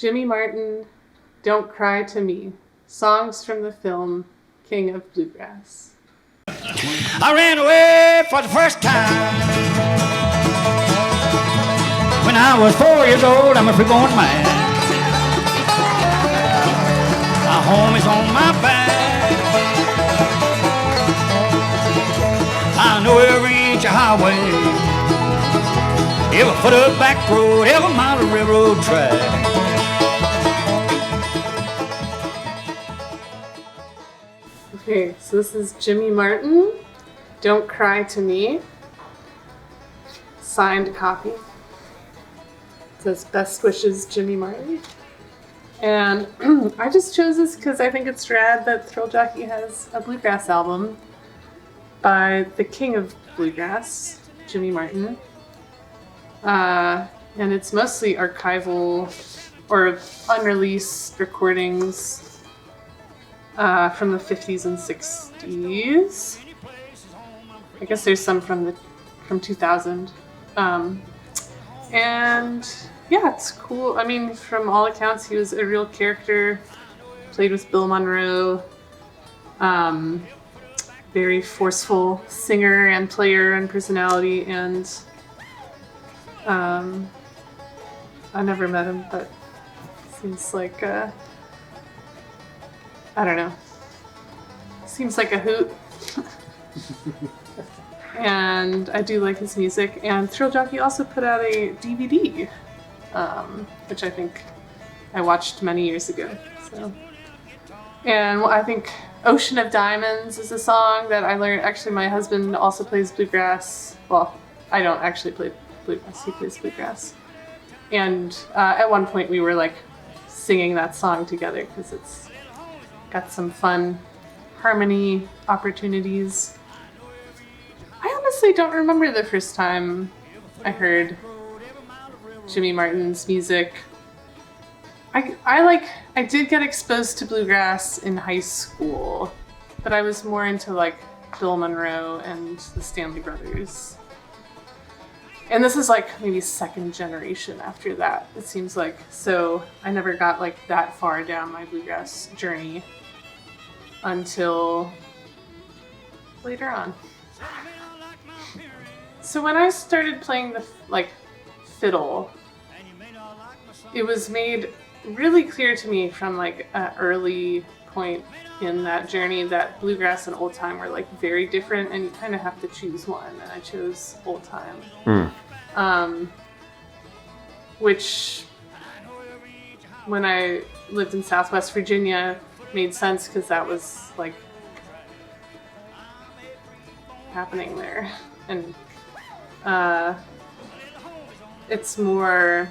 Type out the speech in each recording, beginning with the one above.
Jimmy Martin, Don't Cry to Me. Songs from the film King of Bluegrass. I ran away for the first time when I was 4 years old. I'm a free-born man. My home is on my back. I know every inch of highway, every foot of back road, every mile of railroad track. Okay, so this is Jimmy Martin, Don't Cry to Me. Signed copy. It says Best Wishes, Jimmy Martin. And I just chose this because I think it's rad that Thrill Jockey has a bluegrass album by the King of Bluegrass, Jimmy Martin. And it's mostly archival or unreleased recordings from the 50s and 60s. I guess there's some from 2000. And yeah, it's cool. I mean, from all accounts, he was a real character. Played with Bill Monroe. Very forceful singer and player and personality. And I never met him, but seems like I don't know. Seems like a hoot. And I do like his music. And Thrill Jockey also put out a DVD, which I think I watched many years ago. So, and I think Ocean of Diamonds is a song that I learned. Actually, my husband also plays bluegrass. Well, I don't actually play bluegrass. He plays bluegrass. And at one point we were like singing that song together because it's got some fun harmony opportunities. I honestly don't remember the first time I heard Jimmy Martin's music. I did get exposed to bluegrass in high school, but I was more into like Bill Monroe and the Stanley Brothers. And this is like maybe second generation after that, it seems like. So I never got like that far down my bluegrass journey until later on. So when I started playing the fiddle, it was made really clear to me from like an early point in that journey that bluegrass and old time were like very different, and you kind of have to choose one, and I chose old time. Which when I lived in Southwest Virginia made sense because that was like happening there. And it's more,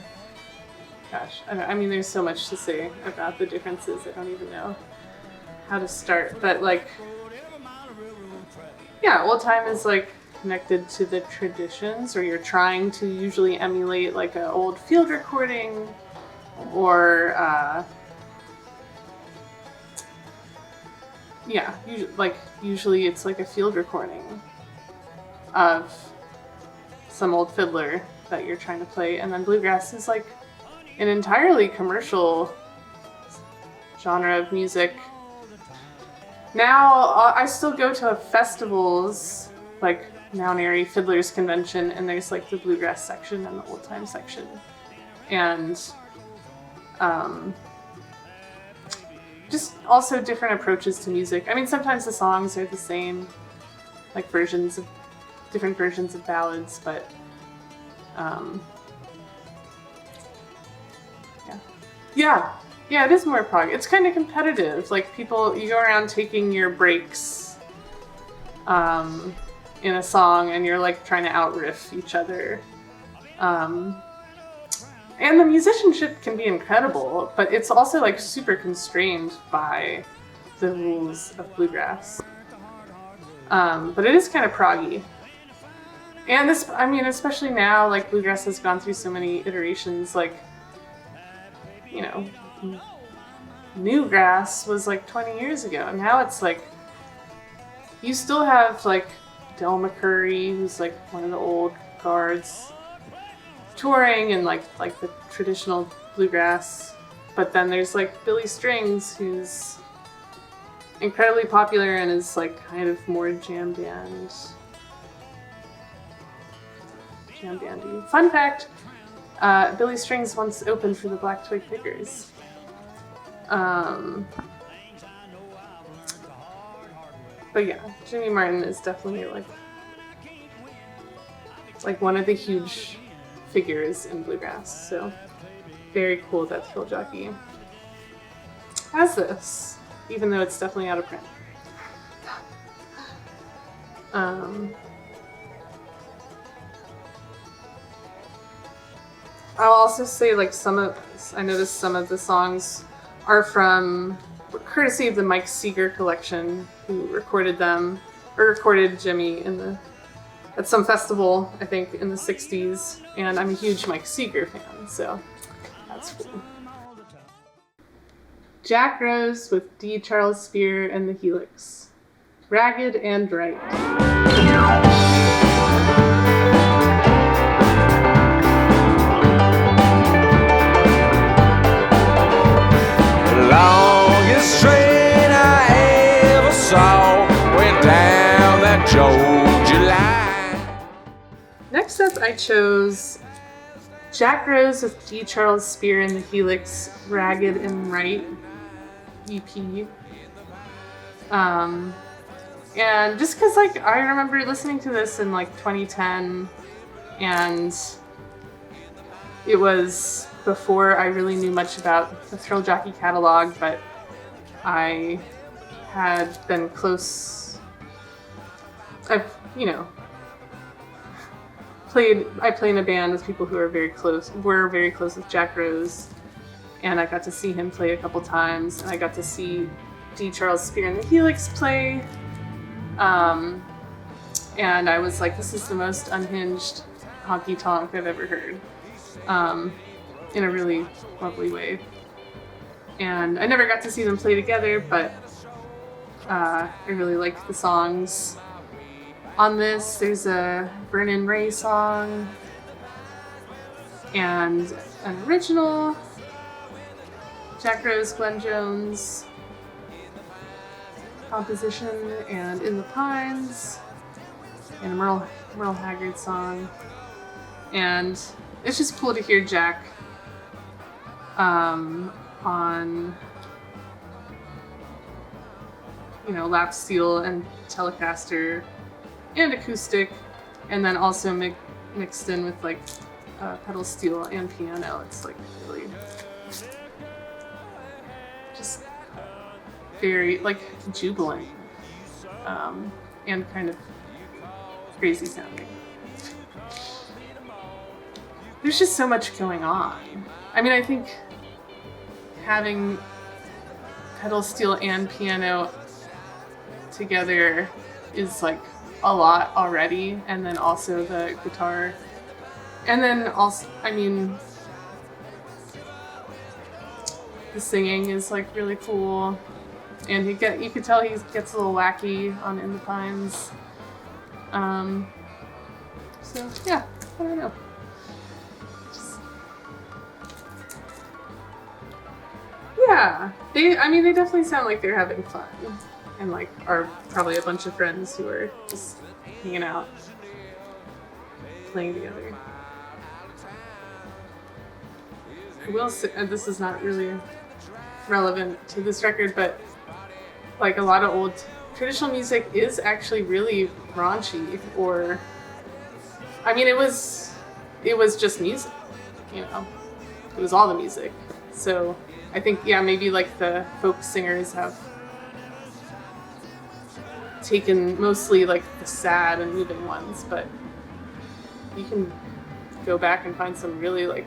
gosh, I mean there's so much to say about the differences, I don't even know how to start, but like, yeah, old time is like connected to the traditions, or you're trying to usually emulate like an old field recording, or usually it's like a field recording of some old fiddler that you're trying to play. And then bluegrass is like an entirely commercial genre of music. Now I still go to festivals like Mount Airy Fiddlers Convention, and there's like the bluegrass section and the old time section, and just also different approaches to music. I mean, sometimes the songs are the same, like different versions of ballads, but yeah, it is more prog. It's kind of competitive. Like you go around taking your breaks in a song, and you're like trying to out-riff each other. And the musicianship can be incredible, but it's also like super constrained by the rules of bluegrass. But it is kind of proggy. And this, I mean, especially now, like bluegrass has gone through so many iterations. Like, you know, newgrass was like 20 years ago, and now it's like, you still have like Del McCurry, who's like one of the old guards, touring, and like the traditional bluegrass But then there's like Billy Strings, who's incredibly popular and is like kind of more jam bandy. Fun fact, Billy Strings once opened for the Black Twig Pickers. But yeah, Jimmy Martin is definitely like one of the huge figures in bluegrass. So very cool that Thrill Jockey has this, even though it's definitely out of print. I'll also say like I noticed some of the songs are from courtesy of the Mike Seeger collection, who recorded them, or recorded Jimmy at some festival, I think, in the 60s, and I'm a huge Mike Seeger fan, so that's cool. Jack Rose with D. Charles Speer and the Helix. Ragged and Right. Longest train I ever saw went down that Georgia line. Next up, I chose Jack Rose with D. Charles Speer and the Helix, Ragged and Right EP. And just because like I remember listening to this in like 2010, and it was before I really knew much about the Thrill Jockey catalog, but I had been close. I play in a band with people who are very close with Jack Rose, and I got to see him play a couple times, and I got to see D. Charles Speer and the Helix play, and I was like, this is the most unhinged honky tonk I've ever heard. In a really lovely way. And I never got to see them play together, but I really like the songs on this. There's a Vernon Ray song and an original Jack Rose, Glenn Jones composition, and In the Pines, and a Merle Haggard song. And it's just cool to hear Jack on lap steel and Telecaster and acoustic, and then also mixed in with like pedal steel and piano. It's like really just very like jubilant and kind of crazy sounding. There's just so much going on. I mean, I think having pedal steel and piano together is like a lot already, and then also the guitar, and then also, I mean, the singing is like really cool, and you could tell he gets a little wacky on In the Pines. So yeah, I don't know. Yeah, they definitely sound like they're having fun, and like are probably a bunch of friends who are just hanging out, playing together. I will say, and this is not really relevant to this record, but like a lot of old traditional music is actually really raunchy, or I mean, it was just music, it was all the music. So I think, yeah, maybe like the folk singers have taken mostly like the sad and moving ones, but you can go back and find some really like,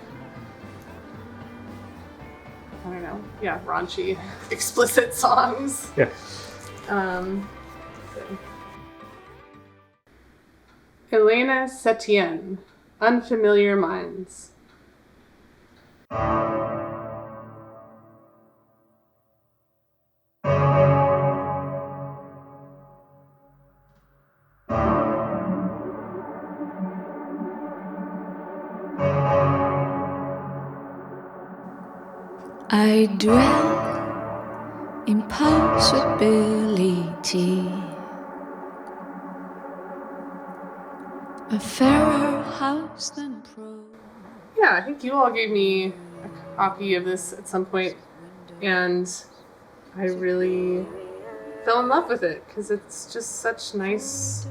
I don't know, yeah, raunchy, explicit songs. Yeah. Elena Setien, Unfamiliar Minds. I dwell in possibility, a fairer house than prose. Yeah, I think you all gave me a copy of this at some point, and I really fell in love with it because it's just such nice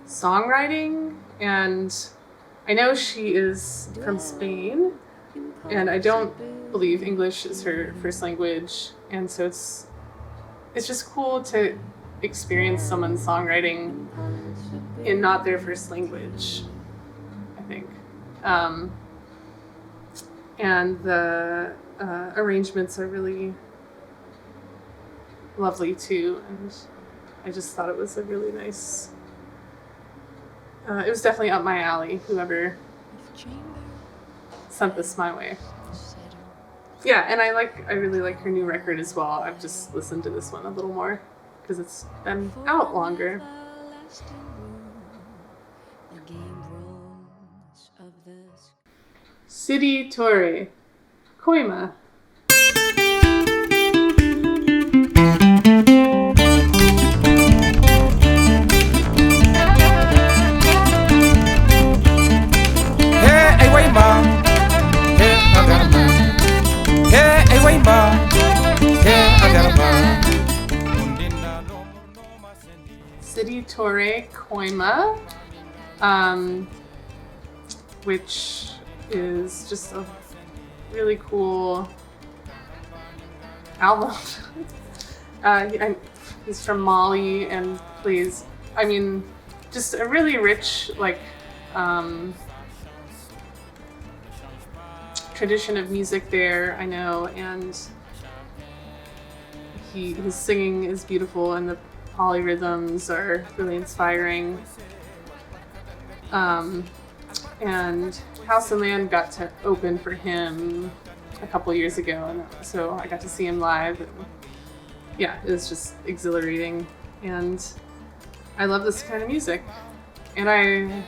songwriting. And I know she is from Spain, and I don't believe English is her first language, and so it's just cool to experience someone's songwriting in not their first language, I think. And the arrangements are really lovely too, and I just thought it was a really nice. It was definitely up my alley. Whoever sent this my way. Yeah, and I really like her new record as well. I've just listened to this one a little more because it's been out longer. Sidi Toure, Koima. Hey, wait, mom. Hey, I got a man. Hey, wait, mom. Hey, I got a man. Sidi Toure, Koima, which is just a really cool album. He's from Mali and plays, just a really rich, tradition of music there, I know, and his singing is beautiful and the polyrhythms are really inspiring. And House and Land got to open for him a couple years ago, and so I got to see him live. And yeah, it was just exhilarating, and I love this kind of music. And I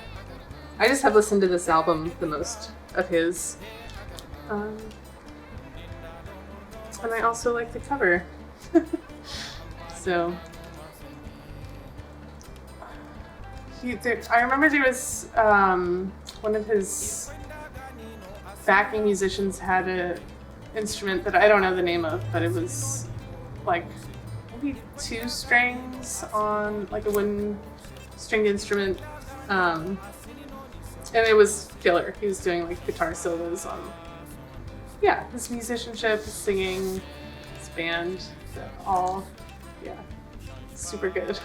just have listened to this album the most of his. And I also like the cover. So I remember there was one of his backing musicians had an instrument that I don't know the name of, but it was like maybe 2 strings on like a wooden stringed instrument, and it was killer. He was doing like guitar solos on his musicianship, his singing, his band, all super good.